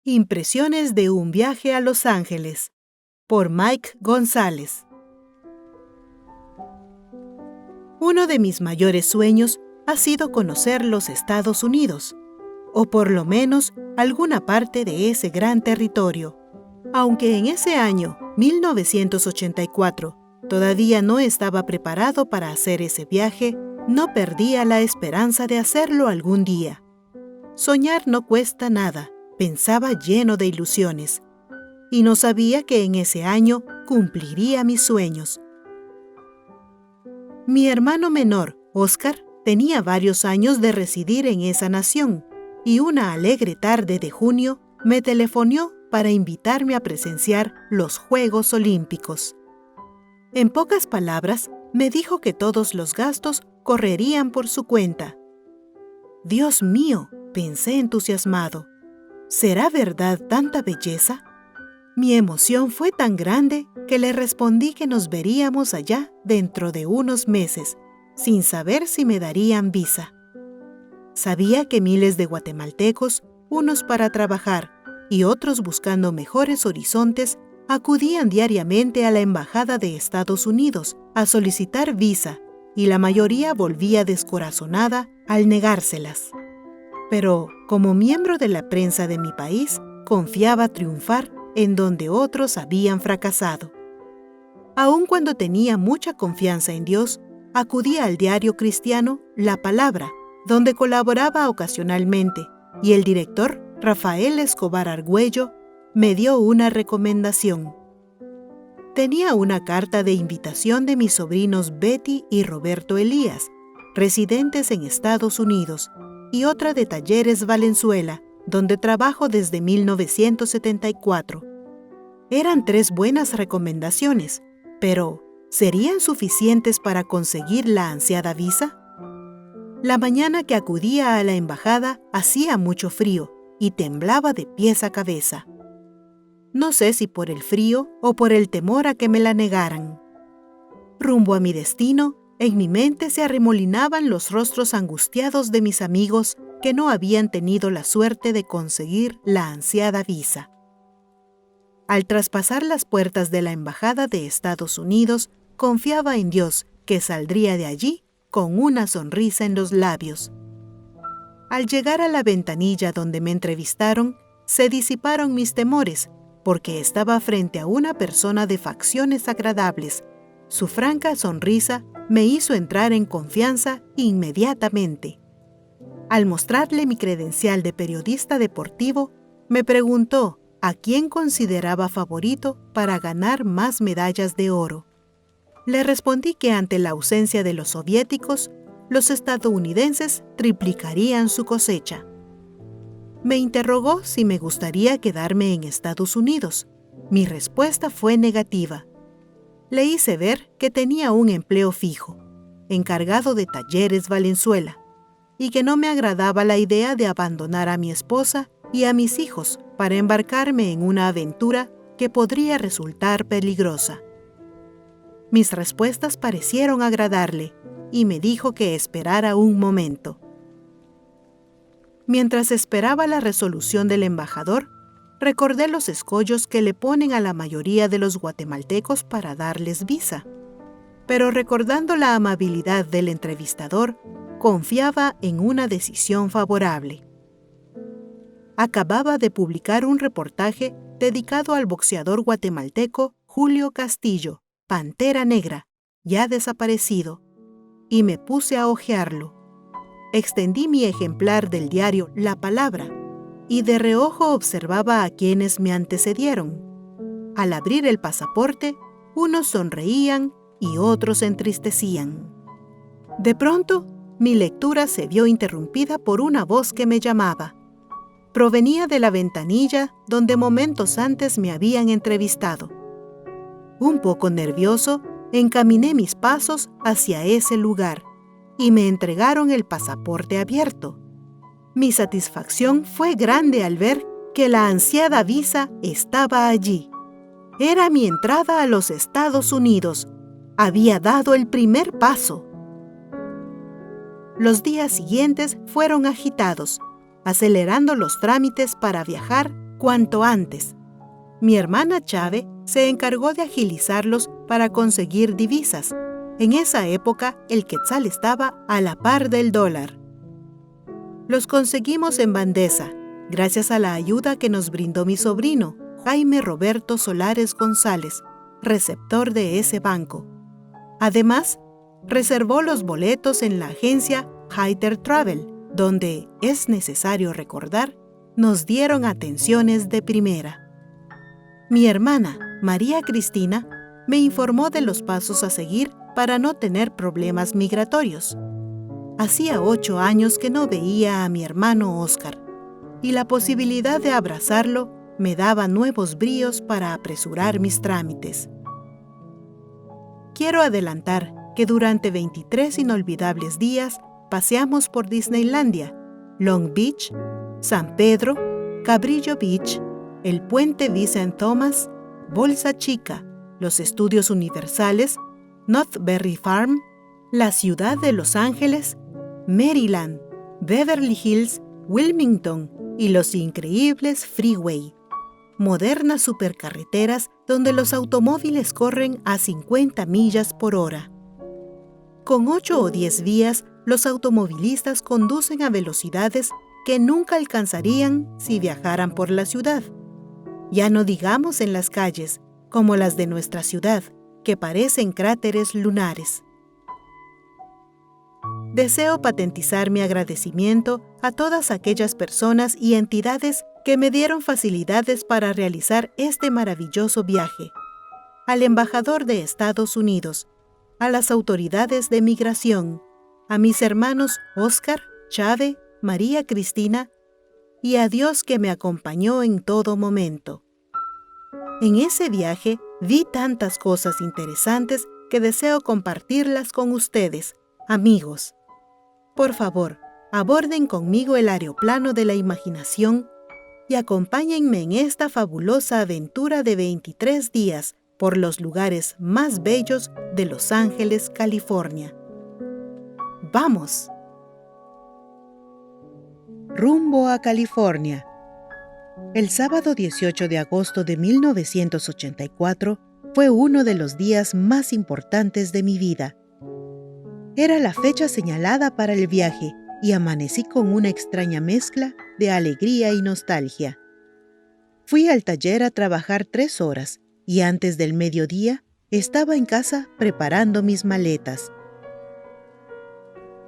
Impresiones de un viaje a Los Ángeles, por Mike González. Uno de mis mayores sueños ha sido conocer los Estados Unidos, o por lo menos alguna parte de ese gran territorio. Aunque en ese año, 1984, todavía no estaba preparado para hacer ese viaje, no perdía la esperanza de hacerlo algún día. Soñar no cuesta nada, pensaba lleno de ilusiones, y no sabía que en ese año cumpliría mis sueños. Mi hermano menor, Oscar, tenía varios años de residir en esa nación, y una alegre tarde de junio me telefonó para invitarme a presenciar los Juegos Olímpicos. En pocas palabras, me dijo que todos los gastos correrían por su cuenta. Dios mío, pensé entusiasmado. ¿Será verdad tanta belleza? Mi emoción fue tan grande que le respondí que nos veríamos allá dentro de unos meses, sin saber si me darían visa. Sabía que miles de guatemaltecos, unos para trabajar y otros buscando mejores horizontes, acudían diariamente a la Embajada de Estados Unidos a solicitar visa, y la mayoría volvía descorazonada al negárselas. Pero, como miembro de la prensa de mi país, confiaba triunfar en donde otros habían fracasado. Aun cuando tenía mucha confianza en Dios, acudía al diario cristiano La Palabra, donde colaboraba ocasionalmente, y el director, Rafael Escobar Argüello, me dio una recomendación. Tenía una carta de invitación de mis sobrinos Betty y Roberto Elías, residentes en Estados Unidos, y otra de Talleres Valenzuela, donde trabajo desde 1974. Eran 3 buenas recomendaciones, pero ¿serían suficientes para conseguir la ansiada visa? La mañana que acudía a la embajada hacía mucho frío y temblaba de pies a cabeza. No sé si por el frío o por el temor a que me la negaran. Rumbo a mi destino, en mi mente se arremolinaban los rostros angustiados de mis amigos que no habían tenido la suerte de conseguir la ansiada visa. Al traspasar las puertas de la Embajada de Estados Unidos, confiaba en Dios que saldría de allí con una sonrisa en los labios. Al llegar a la ventanilla donde me entrevistaron, se disiparon mis temores, porque estaba frente a una persona de facciones agradables. Su franca sonrisa me hizo entrar en confianza inmediatamente. Al mostrarle mi credencial de periodista deportivo, me preguntó a quién consideraba favorito para ganar más medallas de oro. Le respondí que ante la ausencia de los soviéticos, los estadounidenses triplicarían su cosecha. Me interrogó si me gustaría quedarme en Estados Unidos. Mi respuesta fue negativa. Le hice ver que tenía un empleo fijo, encargado de Talleres Valenzuela, y que no me agradaba la idea de abandonar a mi esposa y a mis hijos para embarcarme en una aventura que podría resultar peligrosa. Mis respuestas parecieron agradarle y me dijo que esperara un momento. Mientras esperaba la resolución del embajador, recordé los escollos que le ponen a la mayoría de los guatemaltecos para darles visa. Pero recordando la amabilidad del entrevistador, confiaba en una decisión favorable. Acababa de publicar un reportaje dedicado al boxeador guatemalteco Julio Castillo, Pantera Negra, ya desaparecido, y me puse a hojearlo. Extendí mi ejemplar del diario La Palabra y de reojo observaba a quienes me antecedieron. Al abrir el pasaporte, unos sonreían y otros se entristecían. De pronto, mi lectura se vio interrumpida por una voz que me llamaba. Provenía de la ventanilla donde momentos antes me habían entrevistado. Un poco nervioso, encaminé mis pasos hacia ese lugar y me entregaron el pasaporte abierto. Mi satisfacción fue grande al ver que la ansiada visa estaba allí. Era mi entrada a los Estados Unidos. Había dado el primer paso. Los días siguientes fueron agitados, acelerando los trámites para viajar cuanto antes. Mi hermana Chave se encargó de agilizarlos para conseguir divisas. En esa época, el quetzal estaba a la par del dólar. Los conseguimos en bandeja, gracias a la ayuda que nos brindó mi sobrino, Jaime Roberto Solares González, receptor de ese banco. Además, reservó los boletos en la agencia Hayter Travel, donde, es necesario recordar, nos dieron atenciones de primera. Mi hermana, María Cristina, me informó de los pasos a seguir para no tener problemas migratorios. Hacía 8 años que no veía a mi hermano Óscar, y la posibilidad de abrazarlo me daba nuevos bríos para apresurar mis trámites. Quiero adelantar que durante 23 inolvidables días paseamos por Disneylandia, Long Beach, San Pedro, Cabrillo Beach, el Puente Vincent Thomas, Bolsa Chica, los Estudios Universales, Knott's Berry Farm, la ciudad de Los Ángeles, Maryland, Beverly Hills, Wilmington y los increíbles Freeway, modernas supercarreteras donde los automóviles corren a 50 millas por hora. Con 8 o 10 vías, los automovilistas conducen a velocidades que nunca alcanzarían si viajaran por la ciudad. Ya no digamos en las calles, como las de nuestra ciudad, que parecen cráteres lunares. Deseo patentizar mi agradecimiento a todas aquellas personas y entidades que me dieron facilidades para realizar este maravilloso viaje. Al embajador de Estados Unidos, a las autoridades de migración, a mis hermanos Óscar, Chave, María Cristina y a Dios que me acompañó en todo momento. En ese viaje vi tantas cosas interesantes que deseo compartirlas con ustedes, amigos. Por favor, aborden conmigo el aeroplano de la imaginación y acompáñenme en esta fabulosa aventura de 23 días por los lugares más bellos de Los Ángeles, California. ¡Vamos! Rumbo a California. El sábado 18 de agosto de 1984 fue uno de los días más importantes de mi vida. Era la fecha señalada para el viaje y amanecí con una extraña mezcla de alegría y nostalgia. Fui al taller a trabajar 3 horas y antes del mediodía estaba en casa preparando mis maletas.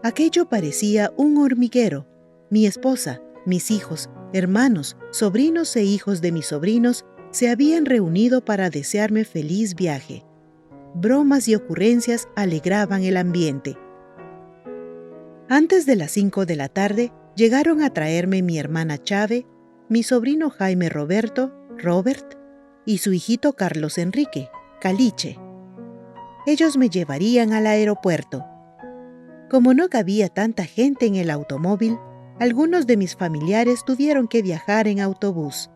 Aquello parecía un hormiguero. Mi esposa, mis hijos, hermanos, sobrinos e hijos de mis sobrinos se habían reunido para desearme feliz viaje. Bromas y ocurrencias alegraban el ambiente. Antes de las 5 de la tarde llegaron a traerme mi hermana Chave, mi sobrino Jaime Roberto, Robert, y su hijito Carlos Enrique, Caliche. Ellos me llevarían al aeropuerto. Como no cabía tanta gente en el automóvil, algunos de mis familiares tuvieron que viajar en autobús.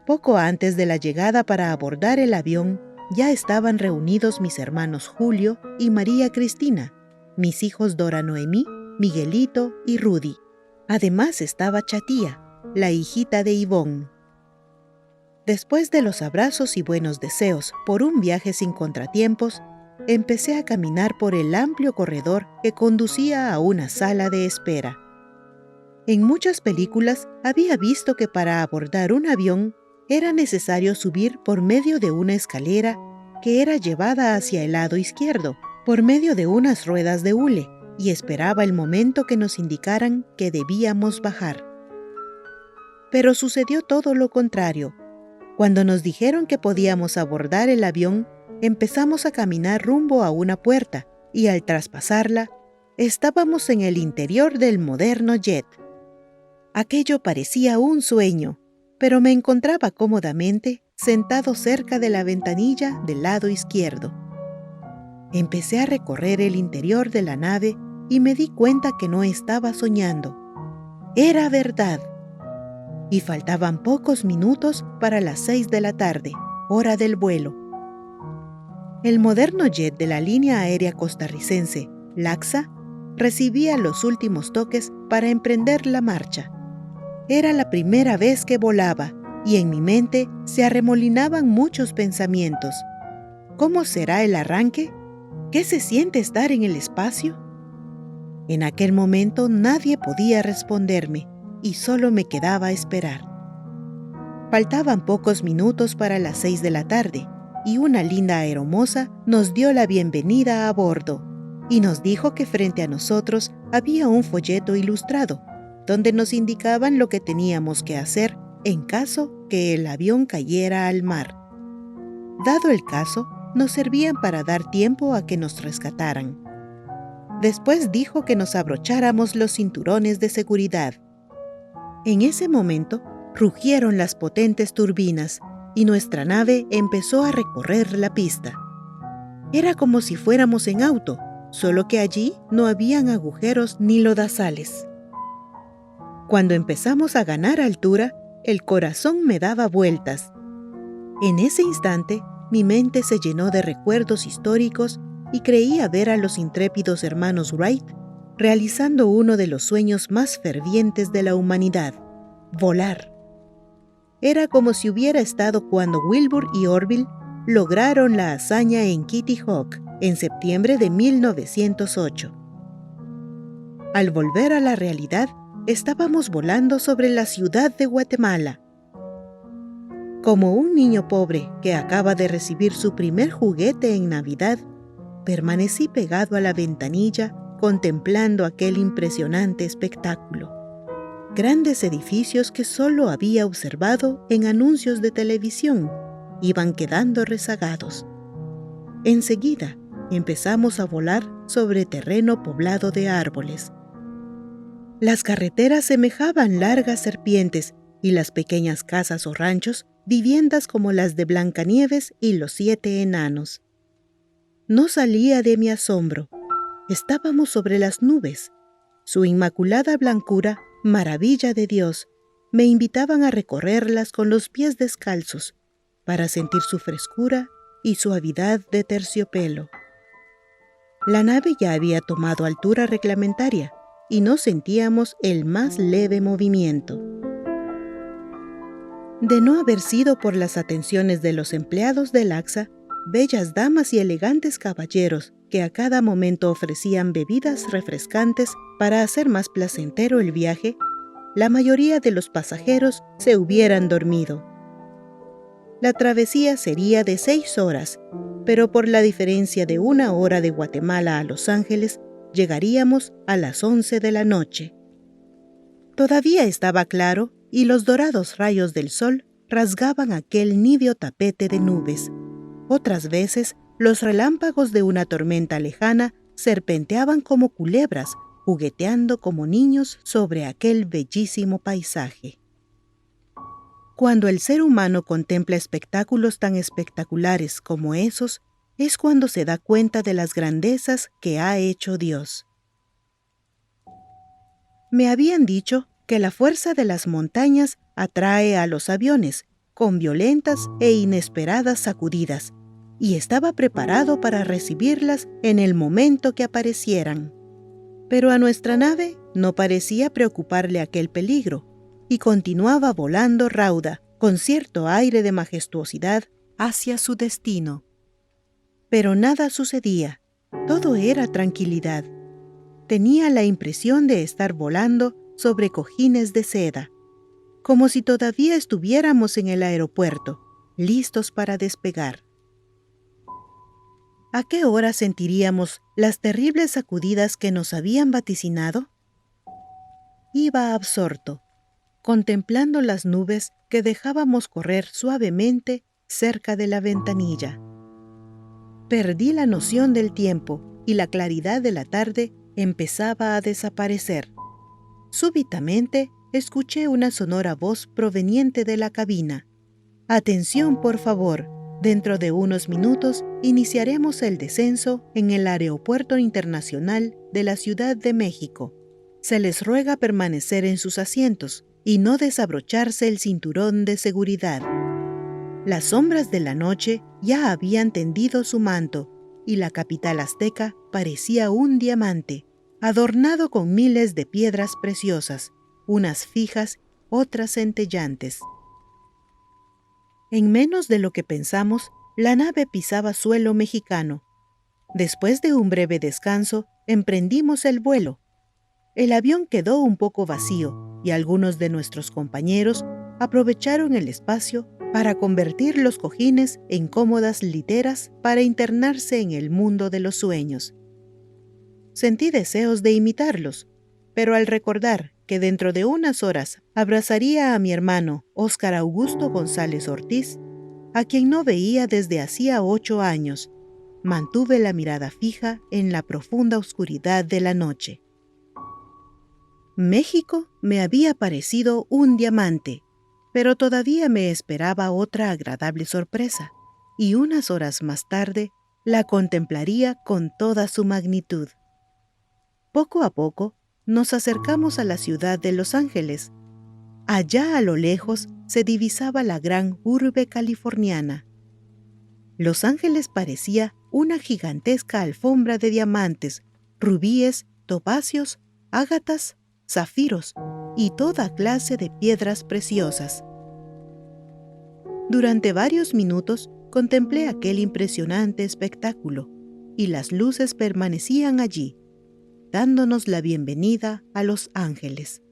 Poco antes de la llegada para abordar el avión, ya estaban reunidos mis hermanos Julio y María Cristina, mis hijos Dora Noemí, Miguelito y Rudy. Además estaba Chatía, la hijita de Ivonne. Después de los abrazos y buenos deseos por un viaje sin contratiempos, empecé a caminar por el amplio corredor que conducía a una sala de espera. En muchas películas había visto que para abordar un avión era necesario subir por medio de una escalera que era llevada hacia el lado izquierdo, por medio de unas ruedas de hule, y esperaba el momento que nos indicaran que debíamos bajar. Pero sucedió todo lo contrario. Cuando nos dijeron que podíamos abordar el avión, empezamos a caminar rumbo a una puerta, y al traspasarla, estábamos en el interior del moderno jet. Aquello parecía un sueño, pero me encontraba cómodamente sentado cerca de la ventanilla del lado izquierdo. Empecé a recorrer el interior de la nave y me di cuenta que no estaba soñando. Era verdad. Y faltaban pocos minutos para las 6 de la tarde, hora del vuelo. El moderno jet de la línea aérea costarricense, LAXA, recibía los últimos toques para emprender la marcha. Era la primera vez que volaba y en mi mente se arremolinaban muchos pensamientos. ¿Cómo será el arranque? ¿Qué se siente estar en el espacio? En aquel momento nadie podía responderme y solo me quedaba esperar. Faltaban pocos minutos para las 6 de la tarde y una linda aeromoza nos dio la bienvenida a bordo y nos dijo que frente a nosotros había un folleto ilustrado donde nos indicaban lo que teníamos que hacer en caso que el avión cayera al mar. Dado el caso, nos servían para dar tiempo a que nos rescataran. Después dijo que nos abrocháramos los cinturones de seguridad. En ese momento, rugieron las potentes turbinas y nuestra nave empezó a recorrer la pista. Era como si fuéramos en auto, solo que allí no habían agujeros ni lodazales. Cuando empezamos a ganar altura, el corazón me daba vueltas. En ese instante, mi mente se llenó de recuerdos históricos y creía ver a los intrépidos hermanos Wright realizando uno de los sueños más fervientes de la humanidad: volar. Era como si hubiera estado cuando Wilbur y Orville lograron la hazaña en Kitty Hawk en septiembre de 1908. Al volver a la realidad, estábamos volando sobre la ciudad de Guatemala. Como un niño pobre que acaba de recibir su primer juguete en Navidad, permanecí pegado a la ventanilla contemplando aquel impresionante espectáculo. Grandes edificios que solo había observado en anuncios de televisión iban quedando rezagados. Enseguida empezamos a volar sobre terreno poblado de árboles. Las carreteras semejaban largas serpientes y las pequeñas casas o ranchos viviendas como las de Blancanieves y los 7 enanos. No salía de mi asombro. Estábamos sobre las nubes. Su inmaculada blancura, maravilla de Dios, me invitaban a recorrerlas con los pies descalzos para sentir su frescura y suavidad de terciopelo. La nave ya había tomado altura reglamentaria y no sentíamos el más leve movimiento. De no haber sido por las atenciones de los empleados del AXA, bellas damas y elegantes caballeros que a cada momento ofrecían bebidas refrescantes para hacer más placentero el viaje, la mayoría de los pasajeros se hubieran dormido. La travesía sería de 6 horas, pero por la diferencia de 1 hora de Guatemala a Los Ángeles, llegaríamos a las 11 de la noche. Todavía estaba claro y los dorados rayos del sol rasgaban aquel níveo tapete de nubes. Otras veces, los relámpagos de una tormenta lejana serpenteaban como culebras, jugueteando como niños sobre aquel bellísimo paisaje. Cuando el ser humano contempla espectáculos tan espectaculares como esos, es cuando se da cuenta de las grandezas que ha hecho Dios. Me habían dicho que la fuerza de las montañas atrae a los aviones con violentas e inesperadas sacudidas, y estaba preparado para recibirlas en el momento que aparecieran. Pero a nuestra nave no parecía preocuparle aquel peligro, y continuaba volando rauda, con cierto aire de majestuosidad, hacia su destino. Pero nada sucedía, todo era tranquilidad. Tenía la impresión de estar volando sobre cojines de seda, como si todavía estuviéramos en el aeropuerto, listos para despegar. ¿A qué hora sentiríamos las terribles sacudidas que nos habían vaticinado? Iba absorto, contemplando las nubes que dejábamos correr suavemente cerca de la ventanilla. Perdí la noción del tiempo y la claridad de la tarde empezaba a desaparecer. Súbitamente escuché una sonora voz proveniente de la cabina. «Atención, por favor. Dentro de unos minutos iniciaremos el descenso en el Aeropuerto Internacional de la Ciudad de México. Se les ruega permanecer en sus asientos y no desabrocharse el cinturón de seguridad». Las sombras de la noche ya habían tendido su manto y la capital azteca parecía un diamante, adornado con miles de piedras preciosas, unas fijas otras centellantes. En menos de lo que pensamos, la nave pisaba suelo mexicano. Después de un breve descanso, emprendimos el vuelo. El avión quedó un poco vacío y algunos de nuestros compañeros aprovecharon el espacio para convertir los cojines en cómodas literas para internarse en el mundo de los sueños. Sentí deseos de imitarlos, pero al recordar que dentro de unas horas abrazaría a mi hermano Óscar Augusto González Ortiz, a quien no veía desde hacía 8 años, mantuve la mirada fija en la profunda oscuridad de la noche. México me había parecido un diamante, pero todavía me esperaba otra agradable sorpresa, y unas horas más tarde la contemplaría con toda su magnitud. Poco a poco nos acercamos a la ciudad de Los Ángeles. Allá a lo lejos se divisaba la gran urbe californiana. Los Ángeles parecía una gigantesca alfombra de diamantes, rubíes, topacios, ágatas, zafiros y toda clase de piedras preciosas. Durante varios minutos contemplé aquel impresionante espectáculo y las luces permanecían allí, dándonos la bienvenida a Los Ángeles.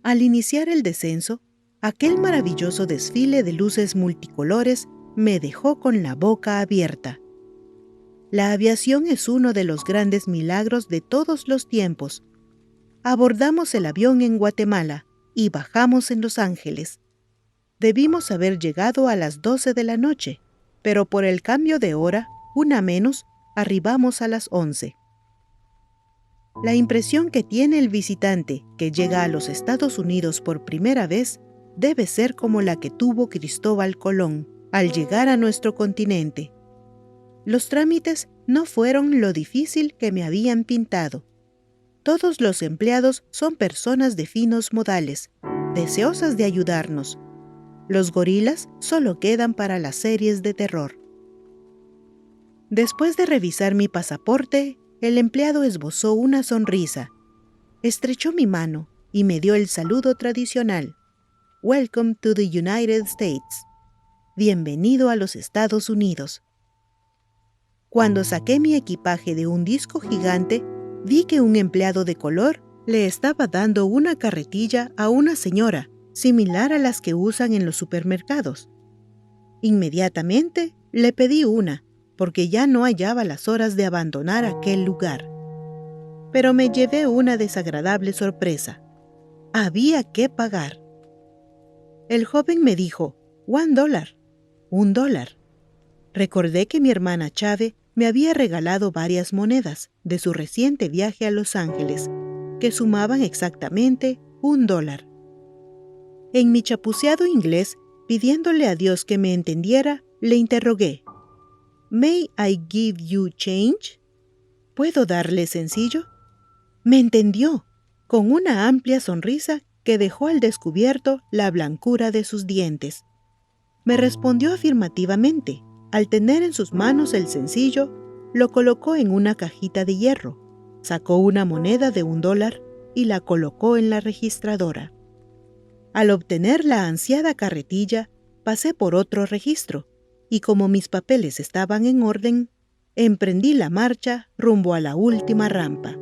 Al iniciar el descenso, aquel maravilloso desfile de luces multicolores me dejó con la boca abierta. La aviación es uno de los grandes milagros de todos los tiempos. Abordamos el avión en Guatemala y bajamos en Los Ángeles. Debimos haber llegado a las 12 de la noche, pero por el cambio de hora, una menos, arribamos a las 11. La impresión que tiene el visitante que llega a los Estados Unidos por primera vez debe ser como la que tuvo Cristóbal Colón al llegar a nuestro continente. Los trámites no fueron lo difícil que me habían pintado. Todos los empleados son personas de finos modales, deseosas de ayudarnos. Los gorilas solo quedan para las series de terror. Después de revisar mi pasaporte, el empleado esbozó una sonrisa, estrechó mi mano y me dio el saludo tradicional. Welcome to the United States. Bienvenido a los Estados Unidos. Cuando saqué mi equipaje de un disco gigante, vi que un empleado de color le estaba dando una carretilla a una señora, similar a las que usan en los supermercados. Inmediatamente le pedí una, porque ya no hallaba las horas de abandonar aquel lugar. Pero me llevé una desagradable sorpresa. Había que pagar. El joven me dijo, $1, $1. Recordé que mi hermana Chave me había regalado varias monedas de su reciente viaje a Los Ángeles, que sumaban exactamente $1. En mi chapuceado inglés, pidiéndole a Dios que me entendiera, le interrogué, ¿May I give you change? ¿Puedo darle sencillo? Me entendió, con una amplia sonrisa que dejó al descubierto la blancura de sus dientes. Me respondió afirmativamente. Al tener en sus manos el sencillo, lo colocó en una cajita de hierro, sacó una moneda de $1 y la colocó en la registradora. Al obtener la ansiada carretilla, pasé por otro registro, y como mis papeles estaban en orden, emprendí la marcha rumbo a la última rampa.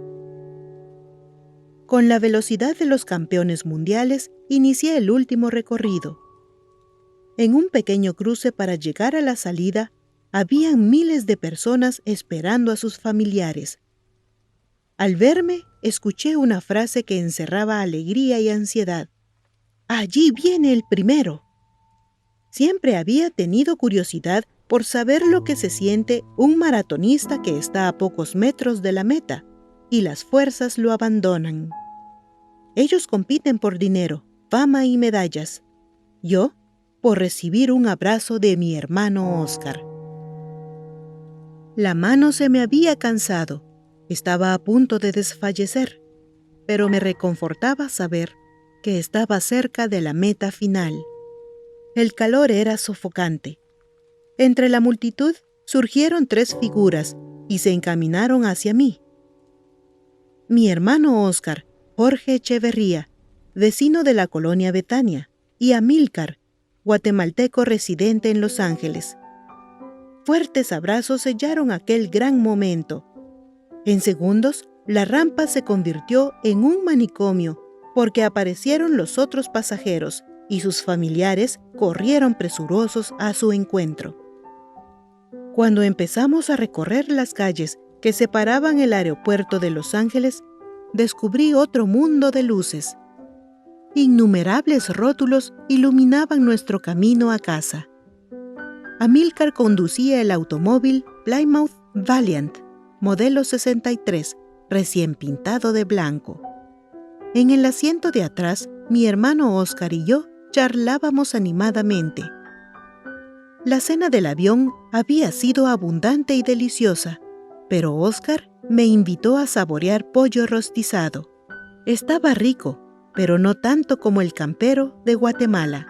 Con la velocidad de los campeones mundiales, inicié el último recorrido. En un pequeño cruce para llegar a la salida, habían miles de personas esperando a sus familiares. Al verme, escuché una frase que encerraba alegría y ansiedad. ¡Allí viene el primero! Siempre había tenido curiosidad por saber lo que se siente un maratonista que está a pocos metros de la meta y las fuerzas lo abandonan. Ellos compiten por dinero, fama y medallas. Yo, por recibir un abrazo de mi hermano Óscar. La mano se me había cansado, estaba a punto de desfallecer, pero me reconfortaba saber que estaba cerca de la meta final. El calor era sofocante. Entre la multitud surgieron 3 figuras y se encaminaron hacia mí. Mi hermano Óscar Jorge Echeverría, vecino de la colonia Betania, y Amílcar, guatemalteco residente en Los Ángeles. Fuertes abrazos sellaron aquel gran momento. En segundos, la rampa se convirtió en un manicomio porque aparecieron los otros pasajeros y sus familiares corrieron presurosos a su encuentro. Cuando empezamos a recorrer las calles que separaban el aeropuerto de Los Ángeles, descubrí otro mundo de luces. Innumerables rótulos iluminaban nuestro camino a casa. Amílcar conducía el automóvil Plymouth Valiant, modelo 63, recién pintado de blanco. En el asiento de atrás, mi hermano Óscar y yo charlábamos animadamente. La cena del avión había sido abundante y deliciosa, pero Óscar me invitó a saborear pollo rostizado. Estaba rico, pero no tanto como el campero de Guatemala.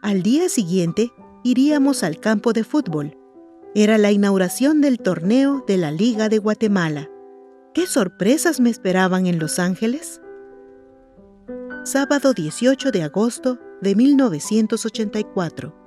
Al día siguiente, iríamos al campo de fútbol. Era la inauguración del torneo de la Liga de Guatemala. ¿Qué sorpresas me esperaban en Los Ángeles? Sábado 18 de agosto de 1984.